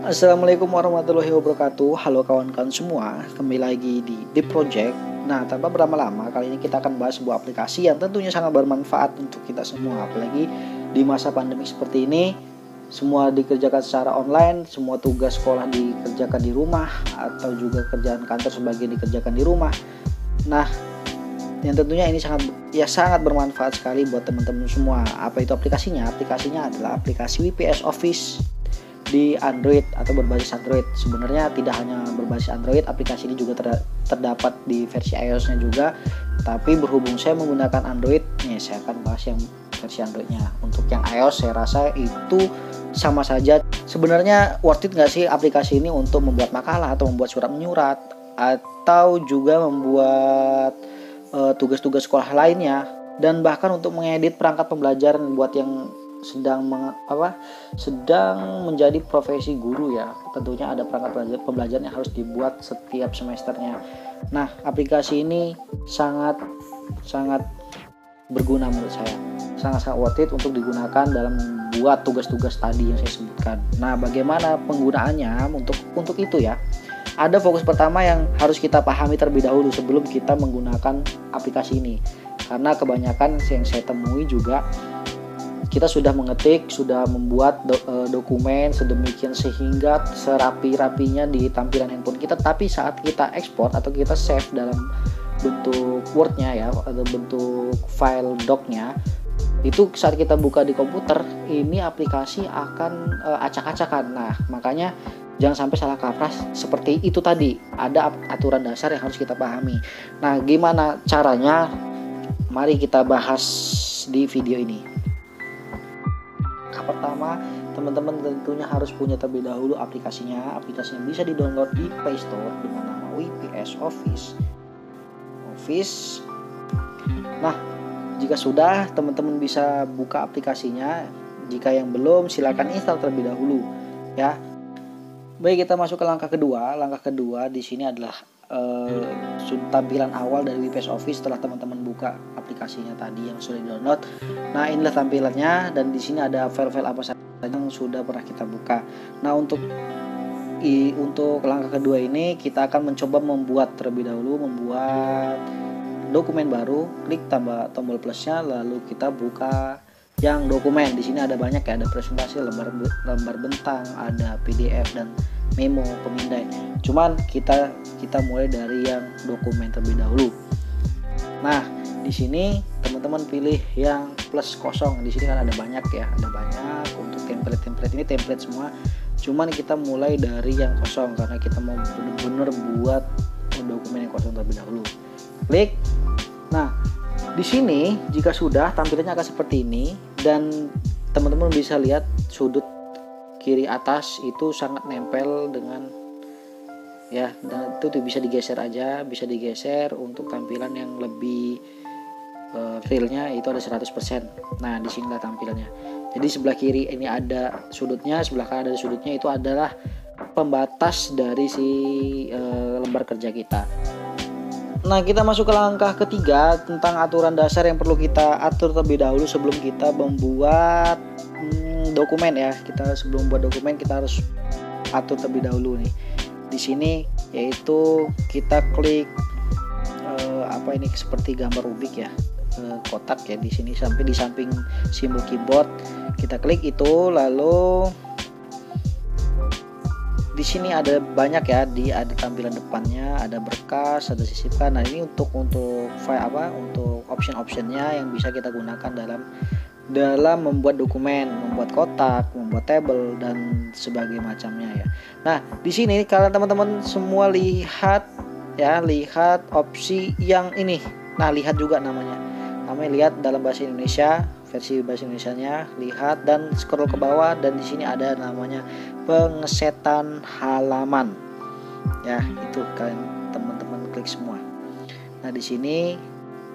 Assalamualaikum warahmatullahi wabarakatuh. Halo kawan-kawan semua, kembali lagi di The Project. Nah, tanpa berlama-lama, kali ini kita akan bahas sebuah aplikasi yang tentunya sangat bermanfaat untuk kita semua. Apalagi di masa pandemi seperti ini, semua dikerjakan secara online, semua tugas sekolah dikerjakan di rumah, atau juga kerjaan kantor sebagian dikerjakan di rumah. Nah, yang tentunya ini sangat bermanfaat sekali buat teman-teman semua. Apa itu aplikasinya? Aplikasinya adalah aplikasi WPS Office di Android atau berbasis Android. Sebenarnya tidak hanya berbasis Android, aplikasi ini juga terdapat di versi iOS-nya juga. Tapi berhubung saya menggunakan Android, nih saya akan bahas yang versi Android-nya. Untuk yang iOS saya rasa itu sama saja. Sebenarnya worth it nggak sih aplikasi ini untuk membuat makalah atau membuat surat menyurat atau juga membuat tugas-tugas sekolah lainnya, dan bahkan untuk mengedit perangkat pembelajaran buat yang sedang menjadi profesi guru ya. Tentunya ada perangkat pembelajaran yang harus dibuat setiap semesternya. Nah, aplikasi ini sangat berguna menurut saya. Sangat worth it untuk digunakan dalam membuat tugas-tugas tadi yang saya sebutkan. Nah, bagaimana penggunaannya untuk itu ya? Ada fokus pertama yang harus kita pahami terlebih dahulu sebelum kita menggunakan aplikasi ini. Karena kebanyakan yang saya temui juga, kita sudah mengetik, sudah membuat dokumen sedemikian sehingga serapi-rapinya di tampilan handphone kita, tapi saat kita ekspor atau kita save dalam bentuk Word-nya ya, atau bentuk file doc-nya, itu saat kita buka di komputer, ini aplikasi akan acak-acakan. Nah, makanya jangan sampai salah kaprah seperti itu tadi. Ada aturan dasar yang harus kita pahami. Nah, gimana caranya? Mari kita bahas di video ini. Pertama, teman-teman tentunya harus punya terlebih dahulu aplikasinya. Aplikasinya bisa di-download di Play Store dengan nama WPS Office. Nah, jika sudah, teman-teman bisa buka aplikasinya. Jika yang belum, silakan install terlebih dahulu ya. Baik, kita masuk ke langkah kedua. Langkah kedua di sini adalah tampilan awal dari WPS Office setelah teman-teman buka aplikasinya tadi yang sudah di-download. Nah, inilah tampilannya, dan di sini ada file-file apa saja yang sudah pernah kita buka. Nah, untuk langkah kedua ini kita akan mencoba membuat dokumen baru. Klik tombol plusnya, lalu kita buka yang dokumen. Di sini ada banyak ya, ada presentasi, lembar bentang, ada PDF dan memo, pemindai. Cuman kita mulai dari yang dokumen terlebih dahulu. Nah, di sini teman-teman pilih yang plus kosong. Di sini kan ada banyak ya, untuk template ini template semua. Cuman kita mulai dari yang kosong karena kita mau benar-benar buat dokumen yang kosong terlebih dahulu. Klik. Nah, di sini jika sudah, tampilannya akan seperti ini, dan teman-teman bisa lihat sudut kiri atas itu sangat nempel dengan ya, dan itu bisa digeser aja, bisa digeser untuk tampilan yang lebih realnya itu ada 100%. Nah, disinilah tampilannya. Jadi sebelah kiri ini ada sudutnya, sebelah kanan ada sudutnya, itu adalah pembatas dari si lembar kerja kita. Nah, kita masuk ke langkah ketiga tentang aturan dasar yang perlu kita atur terlebih dahulu sebelum kita membuat dokumen ya. Sebelum buat dokumen kita harus atur terlebih dahulu nih. Di sini yaitu kita klik ini seperti gambar Rubik ya, kotak ya, di sini sampai di samping simbol keyboard kita klik itu. Lalu di sini ada banyak ya, ada tampilan depannya, ada berkas, ada sisipkan. Nah, ini untuk file untuk option-optionnya yang bisa kita gunakan dalam membuat dokumen, membuat kotak, membuat tabel dan sebagainya macamnya ya. Nah, di sini kalian teman-teman semua lihat opsi yang ini. Nah, lihat juga namanya lihat dalam bahasa Indonesia, versi bahasa Indonesianya, lihat, dan scroll ke bawah, dan di sini ada namanya pengesetan halaman. Ya, itu kalian teman-teman klik semua. Nah, di sini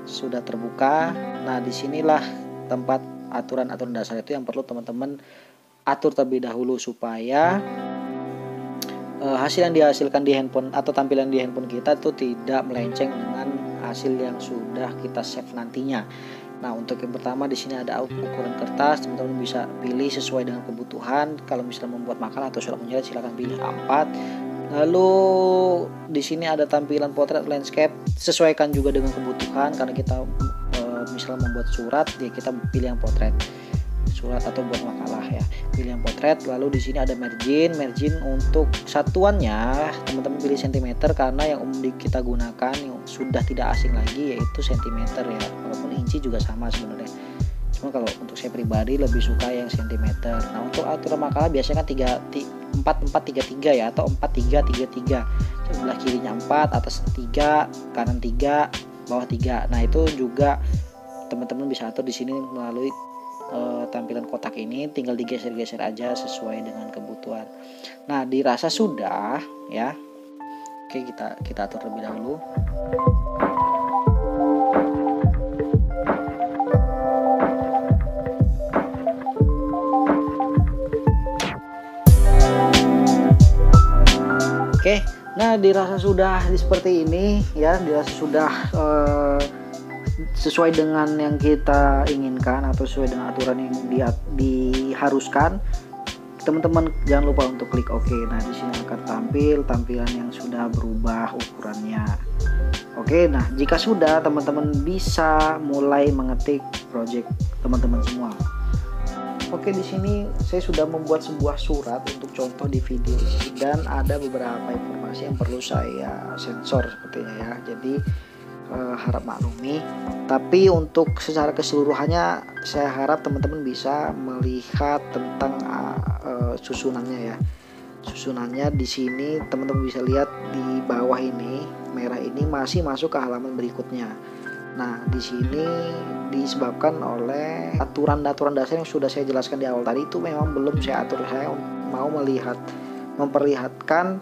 sudah terbuka. Nah, disinilah tempat aturan-aturan dasar itu yang perlu teman-teman atur terlebih dahulu supaya hasil yang dihasilkan di handphone atau tampilan di handphone kita itu tidak melenceng dengan hasil yang sudah kita save nantinya. Nah, untuk yang pertama di sini ada ukuran kertas, teman-teman bisa pilih sesuai dengan kebutuhan. Kalau misalnya membuat makalah atau surat menyurat silakan pilih A4. Lalu di sini ada tampilan potret landscape, sesuaikan juga dengan kebutuhan karena kita misalnya membuat surat, ya kita pilih yang potret. Surat atau buat makalah ya, pilih yang potret. Lalu di sini ada margin untuk satuannya teman-teman pilih cm karena yang umum kita gunakan yang sudah tidak asing lagi yaitu cm ya, walaupun inci juga sama sebenarnya, cuma kalau untuk saya pribadi lebih suka yang cm. Nah, untuk aturan makalah biasanya kan 4-4-3-3 ya, atau 4-3-3-3, sebelah kirinya 4, atas 3, kanan 3, bawah 3. Nah, itu juga teman-teman bisa atur di sini melalui tampilan kotak ini, tinggal digeser-geser aja sesuai dengan kebutuhan. Nah, dirasa sudah ya. Oke, kita atur terlebih dahulu. Oke, nah dirasa sudah seperti ini ya, dirasa sudah sesuai dengan yang kita inginkan atau sesuai dengan aturan yang diharuskan. Teman-teman jangan lupa untuk klik OK. Nah, di sini akan tampil tampilan yang sudah berubah ukurannya. Oke, nah jika sudah, teman-teman bisa mulai mengetik project teman-teman semua. Oke, di sini saya sudah membuat sebuah surat untuk contoh di video ini dan ada beberapa informasi yang perlu saya sensor sepertinya ya. Jadi harap maklumi. Tapi untuk secara keseluruhannya saya harap teman-teman bisa melihat tentang susunannya ya. Susunannya di sini teman-teman bisa lihat di bawah ini, merah ini masih masuk ke halaman berikutnya. Nah, di sini disebabkan oleh aturan-aturan dasar yang sudah saya jelaskan di awal tadi itu memang belum saya atur. Saya mau memperlihatkan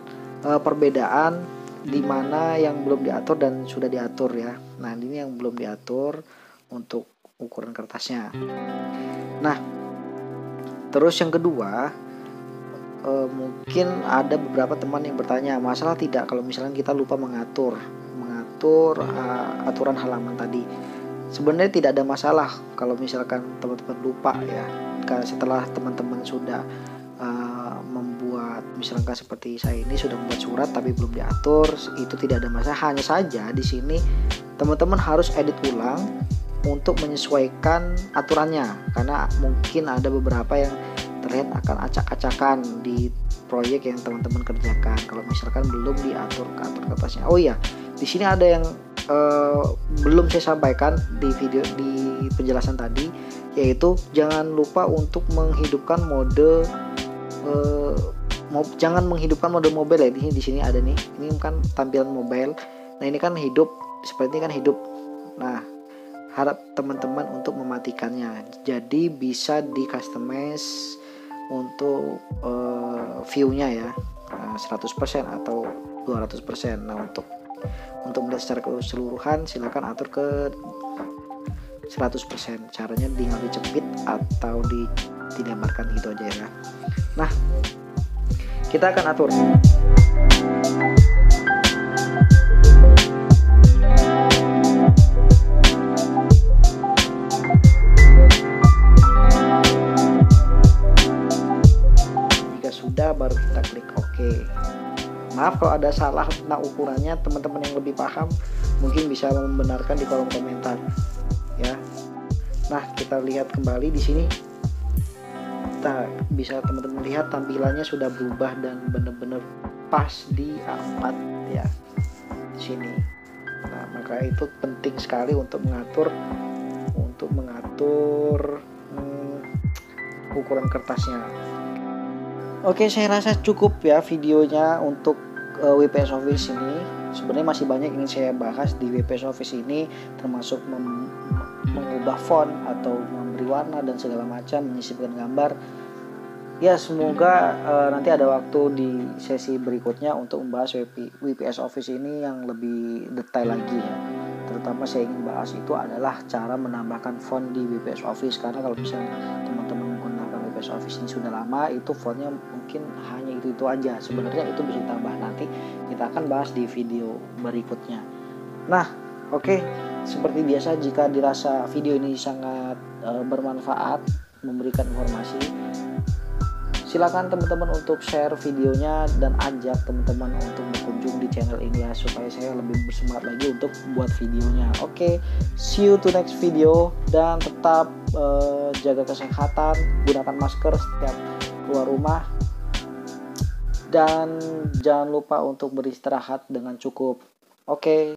perbedaan di mana yang belum diatur dan sudah diatur ya. Nah, ini yang belum diatur untuk ukuran kertasnya. Nah, terus yang kedua, mungkin ada beberapa teman yang bertanya, masalah tidak kalau misalnya kita lupa mengatur aturan halaman tadi. Sebenarnya tidak ada masalah kalau misalkan teman-teman lupa ya. Karena setelah teman-teman sudah membuat, misalkan seperti saya ini sudah membuat surat tapi belum diatur, itu tidak ada masalah. Hanya saja di sini teman-teman harus edit ulang untuk menyesuaikan aturannya, karena mungkin ada beberapa yang terlihat akan acak-acakan di proyek yang teman-teman kerjakan kalau misalkan belum diatur kertasnya. Oh iya, di sini ada yang belum saya sampaikan di video di penjelasan tadi, yaitu jangan lupa untuk menghidupkan mode jangan menghidupkan mode mobile ya. Di sini ada nih, ini kan tampilan mobile. Nah, ini kan hidup, seperti ini kan hidup. Nah, harap teman-teman untuk mematikannya. Jadi bisa di customize untuk view-nya ya, 100% atau 200%. Nah, untuk melihat secara keseluruhan silakan atur ke 100%. Caranya tinggal dicepit atau dilebarkan gitu aja ya. Nah, kita akan atur. Jika sudah, baru kita klik OK. Maaf kalau ada salah tentang ukurannya, teman-teman yang lebih paham mungkin bisa membenarkan di kolom komentar ya. Nah, kita lihat kembali di sini. Kita bisa teman-teman lihat tampilannya sudah berubah dan benar-benar pas di A4 ya di sini. Nah, maka itu penting sekali untuk mengatur ukuran kertasnya. Oke, saya rasa cukup ya videonya untuk WPS Office ini. Sebenarnya masih banyak ingin saya bahas di WPS Office ini, termasuk mengubah font atau memberi warna dan segala macam, menyisipkan gambar. Ya, semoga nanti ada waktu di sesi berikutnya untuk membahas WPS Office ini yang lebih detail lagi ya. Terutama saya ingin bahas itu adalah cara menambahkan font di WPS Office, karena kalau misalnya teman-teman menggunakan WPS Office ini sudah lama, itu fontnya mungkin hanya itu aja. Sebenarnya itu bisa ditambah, nanti kita akan bahas di video berikutnya. Nah, oke. Seperti biasa, jika dirasa video ini sangat bermanfaat, memberikan informasi, silakan teman-teman untuk share videonya dan ajak teman-teman untuk berkunjung di channel ini ya, supaya saya lebih bersemangat lagi untuk buat videonya. Oke, see you to next video, dan tetap jaga kesehatan, gunakan masker setiap keluar rumah, dan jangan lupa untuk beristirahat dengan cukup. Oke,